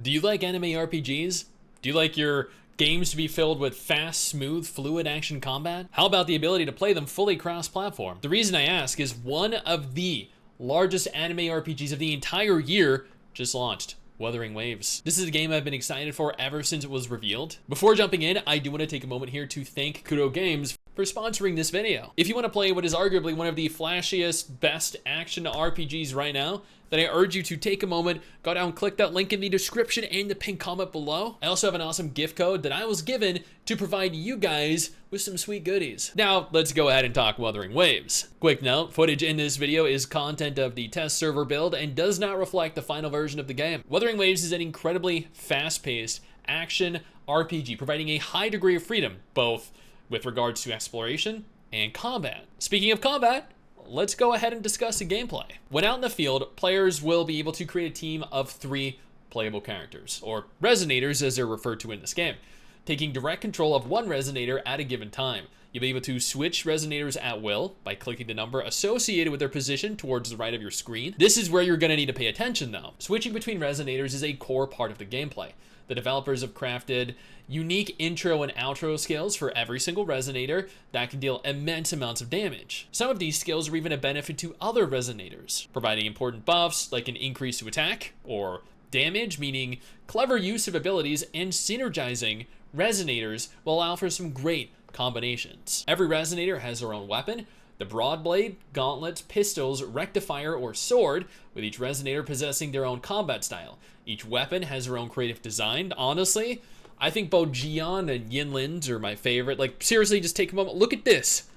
Do you like anime RPGs? Do you like your games to be filled with fast, smooth, fluid action combat? How about the ability to play them fully cross-platform? The reason I ask is one of the largest anime RPGs of the entire year just launched. Wuthering Waves. This is a game I've been excited for ever since it was revealed. Before jumping in, I do want to take a moment here to thank Kudo Games for sponsoring this video. If you want to play what is arguably one of the flashiest, best action RPGs right now, then I urge you to take a moment, go down, click that link in the description and the pinned comment below. I also have an awesome gift code that I was given to provide you guys with some sweet goodies. Now, let's go ahead and talk Wuthering Waves. Quick note, footage in this video is content of the test server build and does not reflect the final version of the game. Wuthering Waves is an incredibly fast-paced action RPG, providing a high degree of freedom, both with regards to exploration and combat. Speaking of combat, let's go ahead and discuss the gameplay. When out in the field, players will be able to create a team of 3 playable characters, or resonators as they're referred to in this game, taking direct control of one resonator at a given time. You'll be able to switch resonators at will by clicking the number associated with their position towards the right of your screen. This is where you're going to need to pay attention though. Switching between resonators is a core part of the gameplay. The developers have crafted unique intro and outro skills for every single resonator that can deal immense amounts of damage. Some of these skills are even a benefit to other resonators, providing important buffs like an increase to attack or damage, meaning clever use of abilities and synergizing resonators will allow for some great combinations. Every resonator has their own weapon. The broad blade, gauntlets, pistols, rectifier, or sword, with each resonator possessing their own combat style. Each weapon has their own creative design. Honestly, I think both Jian and Yinlin's are my favorite. Like, seriously, just take a moment. Look at this.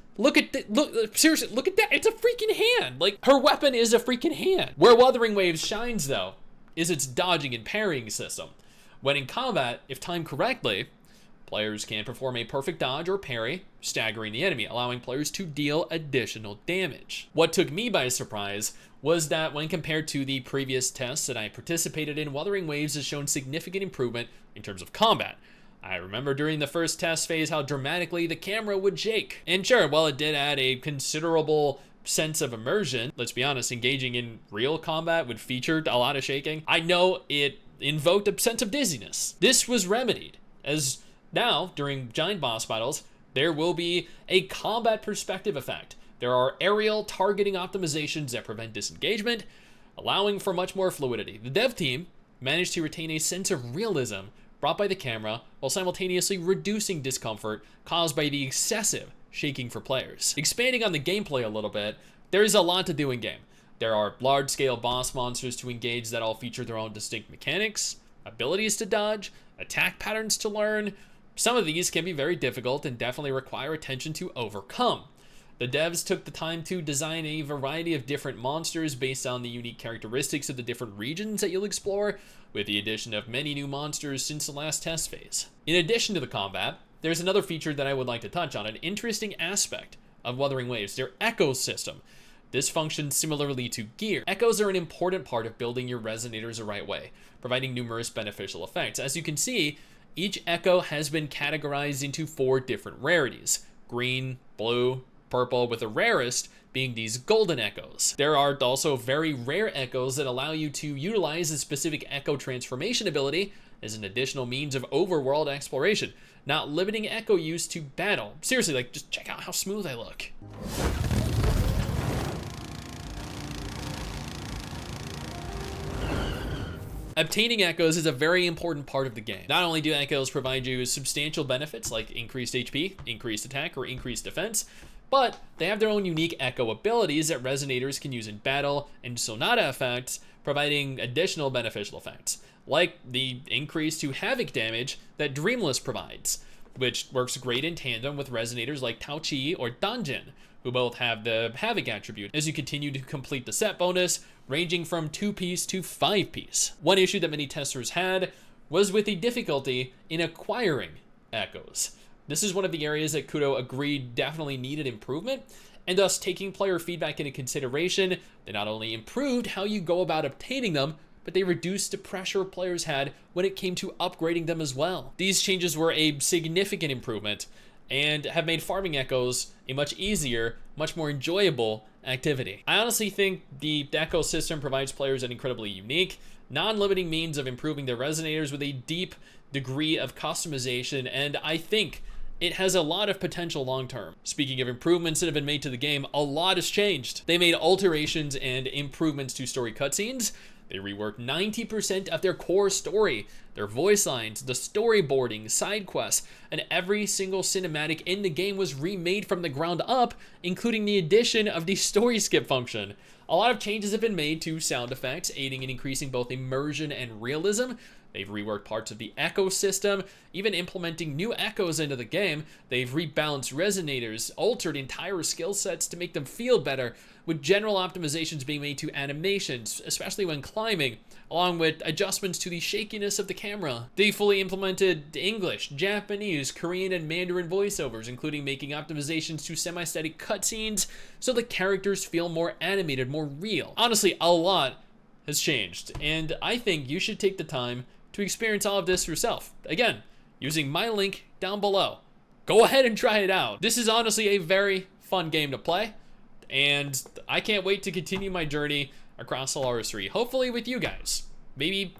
Seriously, look at that. It's a freaking hand. Like, her weapon is a freaking hand. Where Wuthering Waves shines, though, is its dodging and parrying system. When in combat, if timed correctly, players can perform a perfect dodge or parry, staggering the enemy, allowing players to deal additional damage. What took me by surprise was that when compared to the previous tests that I participated in, Wuthering Waves has shown significant improvement in terms of combat. I remember during the first test phase how dramatically the camera would shake. And sure, while it did add a considerable sense of immersion, let's be honest, engaging in real combat would feature a lot of shaking. I know it invoked a sense of dizziness. This was remedied, as now, during giant boss battles, there will be a combat perspective effect. There are aerial targeting optimizations that prevent disengagement, allowing for much more fluidity. The dev team managed to retain a sense of realism brought by the camera while simultaneously reducing discomfort caused by the excessive shaking for players. Expanding on the gameplay a little bit, there is a lot to do in game. There are large-scale boss monsters to engage that all feature their own distinct mechanics, abilities to dodge, attack patterns to learn. Some of these can be very difficult and definitely require attention to overcome. The devs took the time to design a variety of different monsters based on the unique characteristics of the different regions that you'll explore, with the addition of many new monsters since the last test phase. In addition to the combat, there's another feature that I would like to touch on, an interesting aspect of Wuthering Waves, their echo system. This functions similarly to gear. Echoes are an important part of building your resonators the right way, providing numerous beneficial effects. As you can see, each echo has been categorized into 4 different rarities: green, blue, purple, with the rarest being these golden echoes. There are also very rare echoes that allow you to utilize a specific echo transformation ability as an additional means of overworld exploration, not limiting echo use to battle. Seriously, like, just check out how smooth I look. Obtaining echoes is a very important part of the game. Not only do echoes provide you substantial benefits like increased HP, increased attack, or increased defense, but they have their own unique echo abilities that resonators can use in battle and sonata effects, providing additional beneficial effects, like the increase to havoc damage that Dreamless provides, which works great in tandem with resonators like Tao Chi or Danjin, who both have the havoc attribute as you continue to complete the set bonus, ranging from 2-piece to 5-piece. One issue that many testers had was with the difficulty in acquiring echoes. This is one of the areas that Kudo agreed definitely needed improvement, and thus taking player feedback into consideration, they not only improved how you go about obtaining them, but they reduced the pressure players had when it came to upgrading them as well. These changes were a significant improvement, and have made farming echoes a much easier, much more enjoyable activity. I honestly think the echo system provides players an incredibly unique, non-limiting means of improving their resonators with a deep degree of customization, and I think it has a lot of potential long-term. Speaking of improvements that have been made to the game, a lot has changed. They made alterations and improvements to story cutscenes. They reworked 90% of their core story, their voice lines, the storyboarding, side quests, and every single cinematic in the game was remade from the ground up, including the addition of the story skip function. A lot of changes have been made to sound effects, aiding in increasing both immersion and realism. They've reworked parts of the echo system, even implementing new echoes into the game. They've rebalanced resonators, altered entire skill sets to make them feel better, with general optimizations being made to animations, especially when climbing, along with adjustments to the shakiness of the camera. They fully implemented English, Japanese, Korean, and Mandarin voiceovers, including making optimizations to semi-static cutscenes so the characters feel more animated, more real. Honestly, a lot has changed, and I think you should take the time to experience all of this yourself. Again, using my link down below. Go ahead and try it out. This is honestly a very fun game to play, and I can't wait to continue my journey across Solaris 3, hopefully with you guys. Maybe,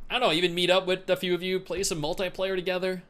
I don't know, even meet up with a few of you, play some multiplayer together.